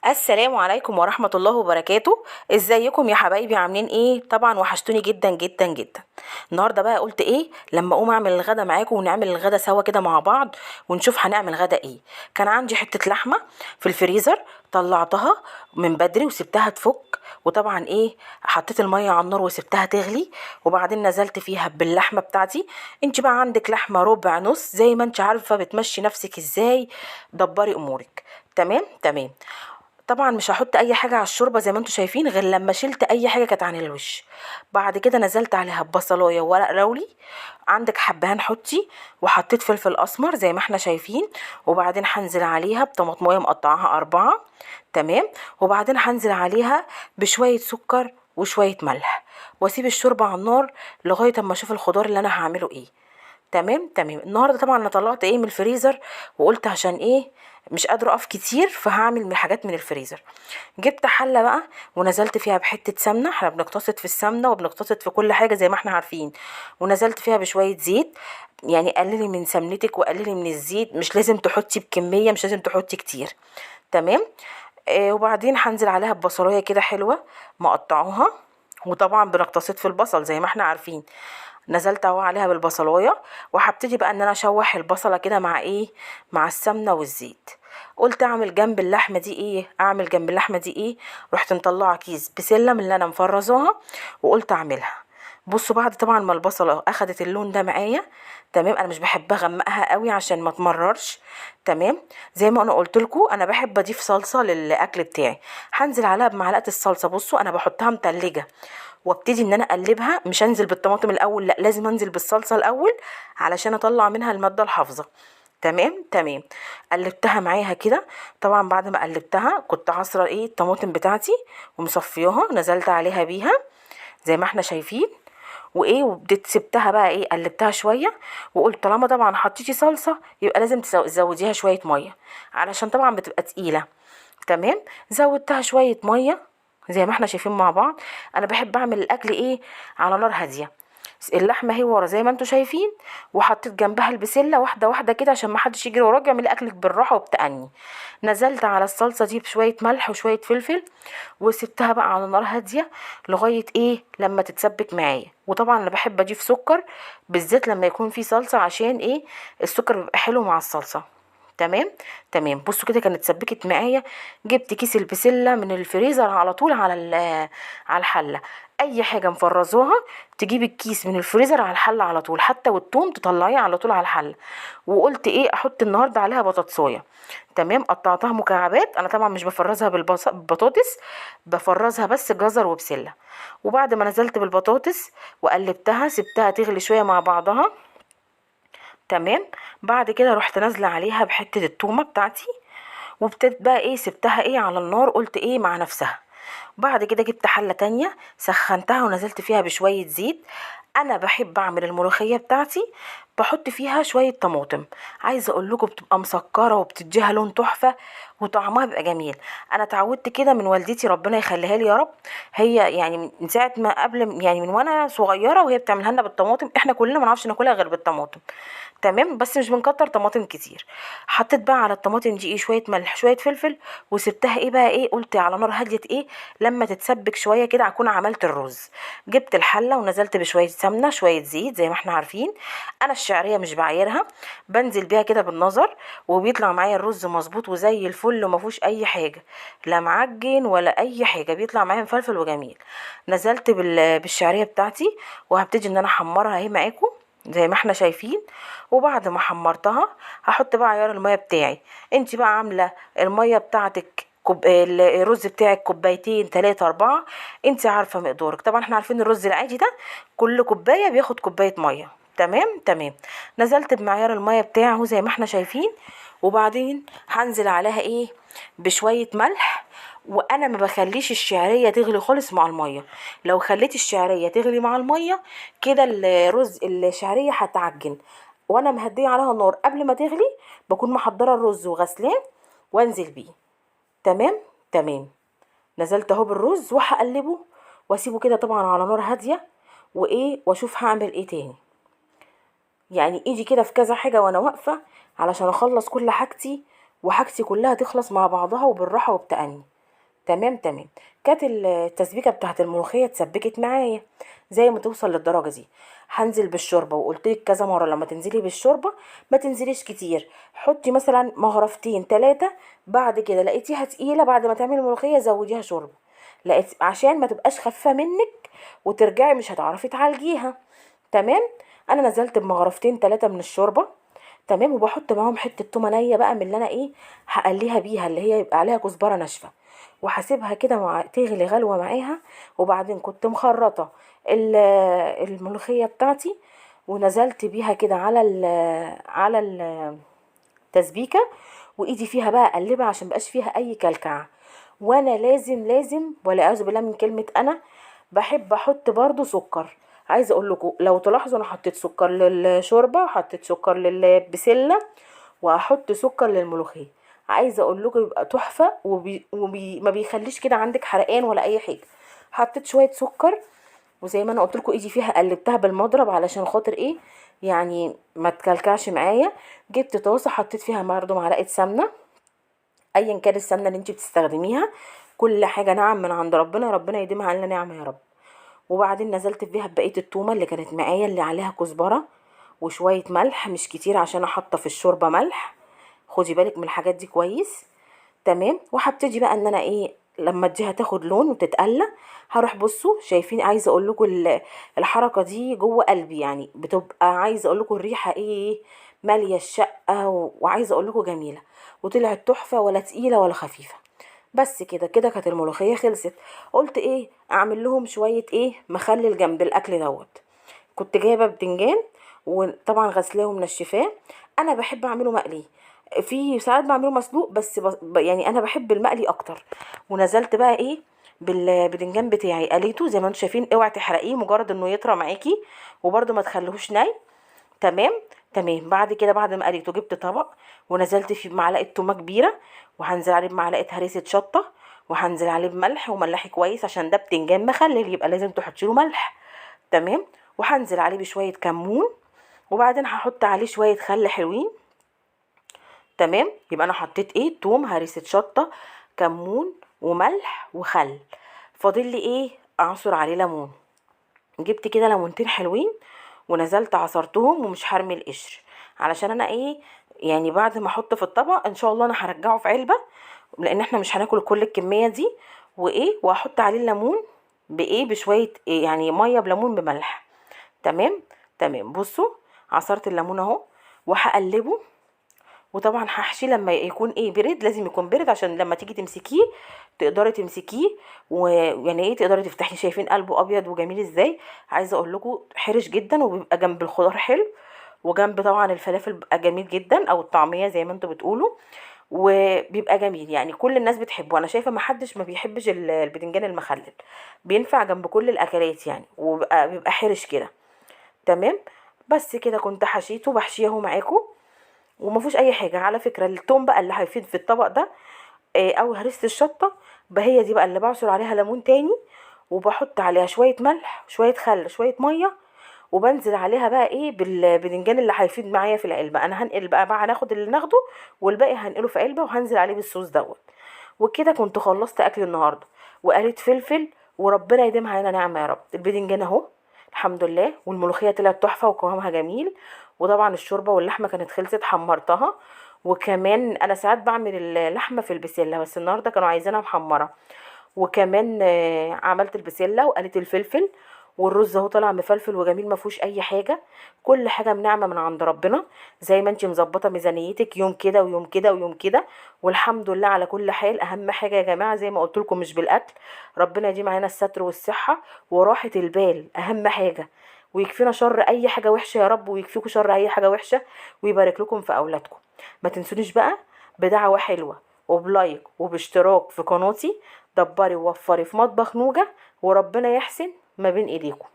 السلام عليكم ورحمة الله وبركاته. ازيكم يا حبايبي؟ عاملين ايه؟ طبعا وحشتوني جدا جدا جدا. النهارده بقى قلت ايه لما اقوم اعمل الغدا معاكم ونعمل الغدا سوا كده مع بعض ونشوف هنعمل غدا ايه. كان عندي حتة لحمة في الفريزر، طلعتها من بدري وسبتها تفك، وطبعا ايه حطيت المية على النار وسبتها تغلي، وبعدين نزلت فيها باللحمة بتاعتي. انت بقى عندك لحمة ربع نص زي ما انت عارفة بتمشي نفسك ازاي، دبري امورك. تمام تمام. طبعا مش هحط اي حاجه على الشوربه زي ما انتم شايفين غير لما شلت اي حاجه كانت عن الوش. بعد كده نزلت عليها ببصلايه وورق لوري، عندك حبهان حطي، وحطيت فلفل اسمر زي ما احنا شايفين، وبعدين هنزل عليها بطماطمايه مقطعاها 4. تمام. وبعدين هنزل عليها بشويه سكر وشويه ملح، واسيب الشوربه على النار لغايه اما اشوف الخضار اللي انا هعمله ايه. تمام تمام. النهارده طبعا انا طلعت ايه من الفريزر، وقلت عشان ايه مش قادره اقف كتير فهعمل من حاجات من الفريزر. جبت حله بقى ونزلت فيها بحته سمنه، احنا بنقتصد في السمنه وبنقتصد في كل حاجه زي ما احنا عارفين. ونزلت فيها بشويه زيت، يعني قللي من سمنتك وقللي من الزيت، مش لازم تحطي بكميه، مش لازم تحطي كتير. تمام. وبعدين هنزل عليها ببصلايه كده حلوه مقطعوها، وطبعا بنقتصد في البصل زي ما احنا عارفين. نزلت اهو عليها بالبصلايه، وهبتدي بقى ان انا اشوح البصله كده مع ايه، مع السمنه والزيت. قلت اعمل جنب اللحمه دي ايه، اعمل جنب اللحمه دي ايه، رحت مطلعه كيس بسله من اللي انا مفرزاها وقلت اعملها. بصوا بعد طبعا ما البصله اخدت اللون ده معايا، تمام، انا مش بحب اغمقها قوي عشان ما تمررش. تمام. زي ما انا قلت لكم انا بحب اضيف صلصه للاكل بتاعي. هنزل عليها بمعلقه الصلصه، بصوا انا بحطها متلجه، وابتدي ان انا اقلبها، مش انزل بالطماطم الاول، لا لازم انزل بالصلصه الاول علشان اطلع منها الماده الحافظه. تمام تمام. قلبتها معاها كده. طبعا بعد ما قلبتها كنت عصره ايه الطماطم بتاعتي ومصفياها، نزلت عليها بيها زي ما احنا شايفين، وايه وبديت سبتها بقى ايه قلبتها شويه، وقلت طالما طبعا حطيتي صلصه يبقى لازم تزوديها شويه ميه علشان طبعا بتبقى تقيله. تمام. زودتها شويه ميه زي ما احنا شايفين مع بعض. انا بحب اعمل الاكل ايه على نار هاديه. اللحمه هي ورا زي ما انتم شايفين، وحطيت جنبها البسله واحده واحده كده عشان ما حدش يجري وراك، اعملي اكلك بالراحه وبتأني. نزلت على الصلصه دي بشويه ملح وشويه فلفل، وسبتها بقى على نار هاديه لغايه ايه لما تتسبك معايا. وطبعا انا بحب اضيف سكر بالذات لما يكون في صلصه، عشان ايه السكر بيبقى حلو مع الصلصه. تمام تمام. بصوا كده كانت سبكت معايا. جبت كيس البسله من الفريزر على طول على على الحله. اي حاجه مفرزوها تجيب الكيس من الفريزر على الحله على طول، حتى والثوم تطلعيه على طول على الحله. وقلت ايه احط النهارده عليها بطاطسايه. تمام. قطعتها مكعبات، انا طبعا مش بفرزها بالبطاطس، بفرزها بس جزر وبسله. وبعد ما نزلت بالبطاطس وقلبتها سبتها تغلي شويه مع بعضها. تمام. بعد كده رحت نازله عليها بحته التومه بتاعتي، وابتدت بقى ايه سبتها ايه على النار، قلت ايه مع نفسها. بعد كده جبت حله تانية سخنتها ونزلت فيها بشويه زيت. انا بحب اعمل الملوخيه بتاعتي بحط فيها شويه طماطم، عايزه اقول لكم بتبقى مسكره وبتديها لون تحفه وطعمها بيبقى جميل. انا اتعودت كده من والدتي ربنا يخليها لي يا رب، هي يعني من ساعه ما قبل يعني من وانا صغيره وهي بتعملها لنا بالطماطم، احنا كلنا ما نعرفش ناكلها غير بالطماطم. تمام. بس مش بنكتر طماطم كتير. حطيت بقى على الطماطم دي ايه شويه ملح شويه فلفل، وسبتها ايه بقى ايه قلت على نار هاديه ايه لما تتسبك شويه كده اكون عملت الرز. جبت الحله ونزلت بشويه سمنه شويه زيت زي ما احنا عارفين. انا الشعريه مش بعايرها، بنزل بيها كده بالنظر، وبيطلع معايا الرز مظبوط وزي الفل وما فيهوش اي حاجه، لا معجن ولا اي حاجه، بيطلع معايا مفلفل وجميل. نزلت بالشعريه بتاعتي، وهبتدي ان انا احمرها اهي معاكم زي ما احنا شايفين. وبعد ما حمرتها هحط بقى عيار الميه بتاعي. انت بقى عامله الميه بتاعتك الرز بتاعك كوبايتين 3 4، انت عارفه مقدارك. طبعا احنا عارفين الرز العادي ده كل كوبايه بياخد كوبايه ميه. تمام تمام. نزلت بمعيار الميه بتاعه زي ما احنا شايفين، وبعدين هنزل عليها ايه بشويه ملح. وانا ما بخليش الشعريه تغلي خالص مع الميه، لو خليت الشعريه تغلي مع الميه كده الشعريه هتعجن. وانا مهديه عليها النار قبل ما تغلي بكون محضره الرز وغسلاه وانزل بيه. تمام تمام. نزلت اهو بالرز وهقلبه واسيبه كده طبعا على نار هاديه، وايه واشوف هعمل ايه تاني. يعني ايدي كده في كذا حاجه وانا واقفه علشان اخلص كل حاجتي، وحاجتي كلها تخلص مع بعضها وبالراحه وبتأني. تمام تمام. كانت التسبيكه بتاعت الملوخيه اتسبكت معايا. زي ما توصل للدرجه دي هنزل بالشوربه، وقلت لك كذا مره لما تنزلي بالشوربه ما تنزليش كتير، حطي مثلا مغرفتين 3. بعد كده لقيتيها تقيله بعد ما تعملي الملوخيه زوديها شوربه، لقيت عشان ما تبقاش خفيفه منك وترجعي مش هتعرفي تعالجيها. تمام. انا نزلت بمغرفتين 3 من الشوربه. تمام. وبحط معاهم حته تومه نيه بقى من اللي انا ايه هقليها بيها، اللي هي يبقى عليها كزبره ناشفه، وهسيبها كده تغلي غلوه معاها. وبعدين كنت مخرطه ال- الملوخيه بتاعتي، ونزلت بيها كده على التسبيكه، وايدي فيها بقى اقلبها عشان مبقاش فيها اي كلكعه. وانا لازم ولا اعوذ بالله من كلمه انا بحب احط برضو سكر. عايزه اقول لكم لو تلاحظوا انا حطيت سكر للشوربه وحطيت سكر للبسله وهحط سكر للملوخيه. عايزه اقول لكم يبقى تحفه ما بيخليش كده عندك حرقان ولا اي حاجه. حطيت شويه سكر، وزي ما انا قلت لكم ايدي فيها قلبتها بالمضرب علشان خاطر ايه يعني ما تكلكعش معايا. جبت طاسه حطيت فيها برده معلقه سمنه، ايا كان السمنه اللي انت بتستخدميها، كل حاجه نعم من عند ربنا، ربنا يديمها علينا نعمه يا رب. وبعدين نزلت فيها ببقيه التومه اللي كانت معايا اللي عليها كزبره، وشويه ملح مش كتير عشان احط في الشوربه ملح، خدي بالك من الحاجات دي كويس. تمام. وهبتدي بقى ان انا ايه لما اديها تاخد لون وتتقلى هروح بصوا شايفين. عايزه اقول لكم الحركه دي جوه قلبي، يعني بتبقى عايزه اقول لكم الريحه ايه ماليه الشقه وعايزه اقول لكم جميله، وطلعت تحفه ولا تقيله ولا خفيفه. بس كده كده كانت الملوخيه خلصت. قلت ايه اعمل لهم شويه ايه مخلل جنب الاكل دوت. كنت جايبه بتنجان وطبعا غسلاه ومنشفاه. انا بحب اعمله مقلي، في ساعات بعمله مسلوق، بس يعني انا بحب المقلي اكتر. ونزلت بقى ايه بالبتنجان بتاعي قليته زي ما انتم شايفين. اوعي تحرقيه مجرد انه يطرى معاكي، وبرده ما تخليهوش ني. تمام تمام. بعد كده بعد ما قليته جبت طبق ونزلت فيه بمعلقه تومه كبيره، وهنزل عليه بمعلقه هريسه شطه، وهنزل عليه بملح وملحي كويس عشان ده بتنجان مخلل يبقى لازم تحطي له ملح. تمام. وهنزل عليه بشويه كمون، وبعدين هحط عليه شويه خل حلوين. تمام. يبقى انا حطيت ايه توم هريسه شطه كمون وملح وخل. فاضل لي ايه اعصر عليه ليمون. جبت كده ليمونتين حلوين ونزلت عصرتهم ومش هرمي القشر، علشان انا ايه يعني بعد ما احط في الطبق ان شاء الله انا هرجعه في علبه، لان احنا مش هناكل كل الكميه دي. وايه واحط عليه الليمون بايه بشويه إيه يعني ميه بليمون بملح. تمام تمام. بصوا عصرت الليمون اهو وهقلبه. وطبعا هحشيه لما يكون ايه برد، لازم يكون برد عشان لما تيجي تمسكيه تقدري تمسكيه ويعني ايه تقدري تفتحيه. شايفين قلبه ابيض وجميل ازاي. عايزه اقول لكم حرش جدا وبيبقى جنب الخضار حلو، وجنب طبعا الفلافل بيبقى جميل جدا او الطعميه زي ما انتوا بتقولوا، وبيبقى جميل يعني كل الناس بتحبه. انا شايفه ما حدش ما بيحبش البتنجان المخلل، بينفع جنب كل الاكلات يعني، وبيبقى حرش كده. تمام. بس كده كنت حشيته بحشيه اهو معاكم، وما فيهوش اي حاجه. على فكره التوم بقى اللي هيفيد في الطبق ده او هرسه الشطه بقى، هي دي بقى اللي بعصر عليها ليمون تاني، وبحط عليها شويه ملح شويه خل شويه ميه، وبنزل عليها بقى ايه بالبدنجان اللي هيفيد معايا في العلبه. انا هنقل بقى هناخد اللي ناخده والباقي هنقله في علبه وهنزل عليه بالصوص دوت. وكده كنت خلصت اكل النهارده. وقالت فلفل وربنا يديمها علينا نعمه يا رب. البدنجان اهو الحمد لله، والملوخيه طلعت تحفه وقوامها جميل. وطبعا الشوربه واللحمه كانت خلصت حمرتها. وكمان انا ساعات بعمل اللحمه في البسله، بس النهارده كانوا عايزينها محمره. وكمان عملت البسله وقليت الفلفل، والرز اهو طالع مفلفل وجميل ما فيهوش اي حاجه. كل حاجه بنعمه من عند ربنا، زي ما انتي مظبطه ميزانيتك يوم كده ويوم كده ويوم كده، والحمد لله على كل حال. اهم حاجه يا جماعه زي ما قلت لكم مش بالاكل، ربنا يديم معانا الستر والصحه وراحه البال اهم حاجه، ويكفينا شر اي حاجه وحشه يا رب، ويكفيكوا شر اي حاجه وحشه، ويبارك لكم في اولادكم. ما تنسونيش بقى بدعوه حلوه وبلايك وباشتراك في قناتي. دبري ووفري في مطبخ نوجة، وربنا يحسن ما بين ايديكم.